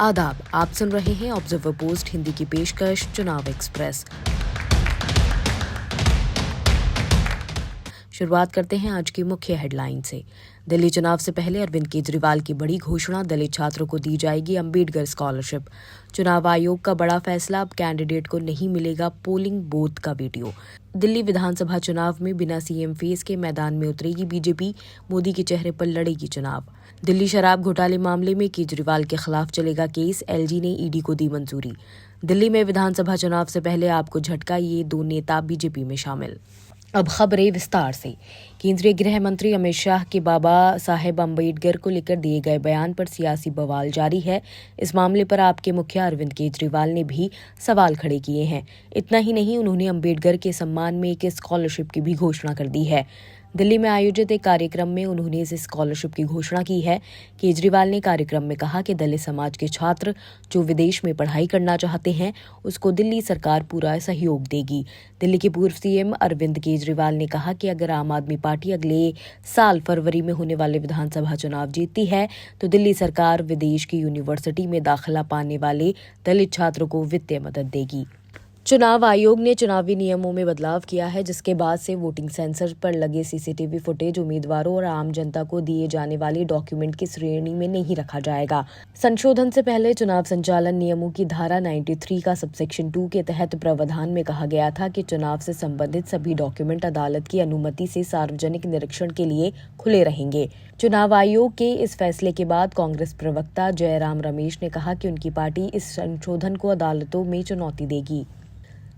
आदाब, आप सुन रहे हैं ऑब्जर्वर पोस्ट हिंदी की पेशकश चुनाव एक्सप्रेस। शुरुआत करते हैं आज की मुख्य हेडलाइन से। दिल्ली चुनाव से पहले अरविंद केजरीवाल की बड़ी घोषणा, दलित छात्रों को दी जाएगी अंबेडकर स्कॉलरशिप। चुनाव आयोग का बड़ा फैसला, अब कैंडिडेट को नहीं मिलेगा पोलिंग बूथ का वीडियो। दिल्ली विधानसभा चुनाव में बिना सीएम फेस के मैदान में उतरेगी बीजेपी, मोदी के चेहरे पर लड़ेगी चुनाव। दिल्ली शराब घोटाले मामले में केजरीवाल के खिलाफ चलेगा केस, एलजी ने ईडी को दी मंजूरी। दिल्ली में विधानसभा चुनाव से पहले आपको झटका, ये दो नेता बीजेपी में शामिल। अब खबरें विस्तार से। केंद्रीय गृह मंत्री अमित शाह के बाबा साहेब अम्बेडकर को लेकर दिए गए बयान पर सियासी बवाल जारी है। इस मामले पर आपके मुखिया अरविंद केजरीवाल ने भी सवाल खड़े किए हैं। इतना ही नहीं, उन्होंने अम्बेडकर के सम्मान में एक स्कॉलरशिप की भी घोषणा कर दी है। दिल्ली में आयोजित एक कार्यक्रम में उन्होंने इस स्कॉलरशिप की घोषणा की है। केजरीवाल ने कार्यक्रम में कहा कि दलित समाज के छात्र जो विदेश में पढ़ाई करना चाहते हैं, उसको दिल्ली सरकार पूरा सहयोग देगी। दिल्ली के पूर्व सीएम अरविंद केजरीवाल ने कहा कि अगर आम आदमी पार्टी अगले साल फरवरी में होने वाले विधानसभा चुनाव जीतती है तो दिल्ली सरकार विदेश की यूनिवर्सिटी में दाखिला पाने वाले दलित छात्रों को वित्तीय मदद देगी। चुनाव आयोग ने चुनावी नियमों में बदलाव किया है, जिसके बाद से वोटिंग सेंसर पर लगे सीसीटीवी फुटेज उम्मीदवारों और आम जनता को दिए जाने वाले डॉक्यूमेंट की श्रेणी में नहीं रखा जाएगा। संशोधन से पहले चुनाव संचालन नियमों की धारा 93 का सबसेक्शन 2 के तहत प्रावधान में कहा गया था कि चुनाव से संबंधित सभी डॉक्यूमेंट अदालत की अनुमति से सार्वजनिक निरीक्षण के लिए खुले रहेंगे। चुनाव आयोग के इस फैसले के बाद कांग्रेस प्रवक्ता जयराम रमेश ने कहा कि उनकी पार्टी इस संशोधन को अदालतों में चुनौती देगी।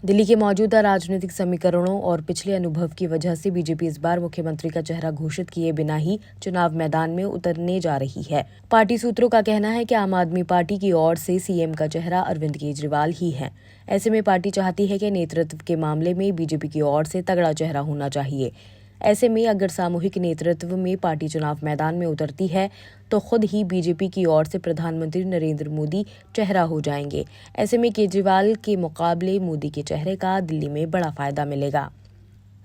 दिल्ली के मौजूदा राजनीतिक समीकरणों और पिछले अनुभव की वजह से बीजेपी इस बार मुख्यमंत्री का चेहरा घोषित किए बिना ही चुनाव मैदान में उतरने जा रही है। पार्टी सूत्रों का कहना है कि आम आदमी पार्टी की ओर से सीएम का चेहरा अरविंद केजरीवाल ही है। ऐसे में पार्टी चाहती है कि नेतृत्व के मामले में बीजेपी की ओर से तगड़ा चेहरा होना चाहिए। ऐसे में अगर सामूहिक नेतृत्व में पार्टी चुनाव मैदान में उतरती है तो खुद ही बीजेपी की ओर से प्रधानमंत्री नरेंद्र मोदी चेहरा हो जाएंगे। ऐसे में केजरीवाल के मुकाबले मोदी के चेहरे का दिल्ली में बड़ा फायदा मिलेगा।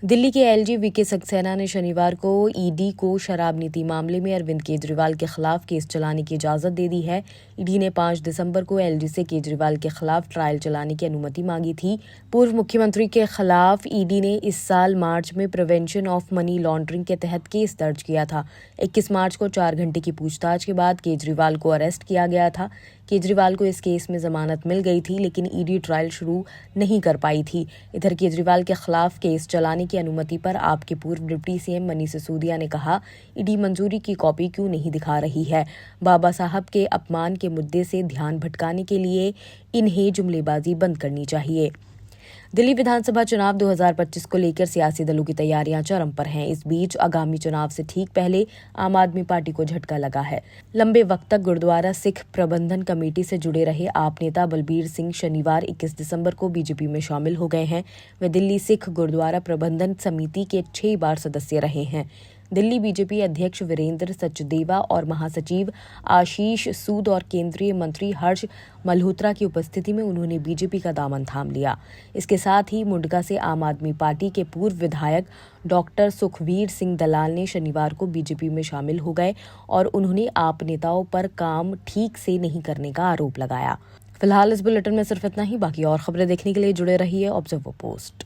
दिल्ली के एलजी वीके सक्सेना ने शनिवार को ईडी को शराब नीति मामले में अरविंद केजरीवाल के खिलाफ केस चलाने की इजाजत दे दी है। ईडी ने 5 दिसंबर को एलजी से केजरीवाल के खिलाफ ट्रायल चलाने की अनुमति मांगी थी। पूर्व मुख्यमंत्री के खिलाफ ईडी ने इस साल मार्च में प्रिवेंशन ऑफ मनी लॉन्ड्रिंग के तहत केस दर्ज किया था। 21 मार्च को 4 घंटे की पूछताछ के बाद केजरीवाल को अरेस्ट किया गया था। केजरीवाल को इस केस में जमानत मिल गई थी, लेकिन ईडी ट्रायल शुरू नहीं कर पाई थी। इधर केजरीवाल के खिलाफ केस चलाने की अनुमति पर आपके पूर्व डिप्टी सीएम मनीष सिसोदिया ने कहा, ईडी मंजूरी की कॉपी क्यों नहीं दिखा रही है। बाबा साहब के अपमान के मुद्दे से ध्यान भटकाने के लिए इन्हें जुमलेबाजी बंद करनी चाहिए। दिल्ली विधानसभा चुनाव 2025 को लेकर सियासी दलों की तैयारियां चरम पर हैं। इस बीच आगामी चुनाव से ठीक पहले आम आदमी पार्टी को झटका लगा है। लंबे वक्त तक गुरुद्वारा सिख प्रबंधन कमेटी से जुड़े रहे आप नेता बलबीर सिंह शनिवार 21 दिसंबर को बीजेपी में शामिल हो गए हैं। वे दिल्ली सिख गुरुद्वारा प्रबंधन समिति के 6 बार सदस्य रहे हैं। दिल्ली बीजेपी अध्यक्ष वीरेंद्र सचदेवा और महासचिव आशीष सूद और केंद्रीय मंत्री हर्ष मल्होत्रा की उपस्थिति में उन्होंने बीजेपी का दामन थाम लिया। इसके साथ ही मुंडका से आम आदमी पार्टी के पूर्व विधायक डॉक्टर सुखवीर सिंह दलाल ने शनिवार को बीजेपी में शामिल हो गए और उन्होंने आप नेताओं पर काम ठीक से नहीं करने का आरोप लगाया। फिलहाल इस बुलेटिन में सिर्फ इतना ही। बाकी और खबरें देखने के लिए जुड़े रहिए ऑब्जर्वर पोस्ट।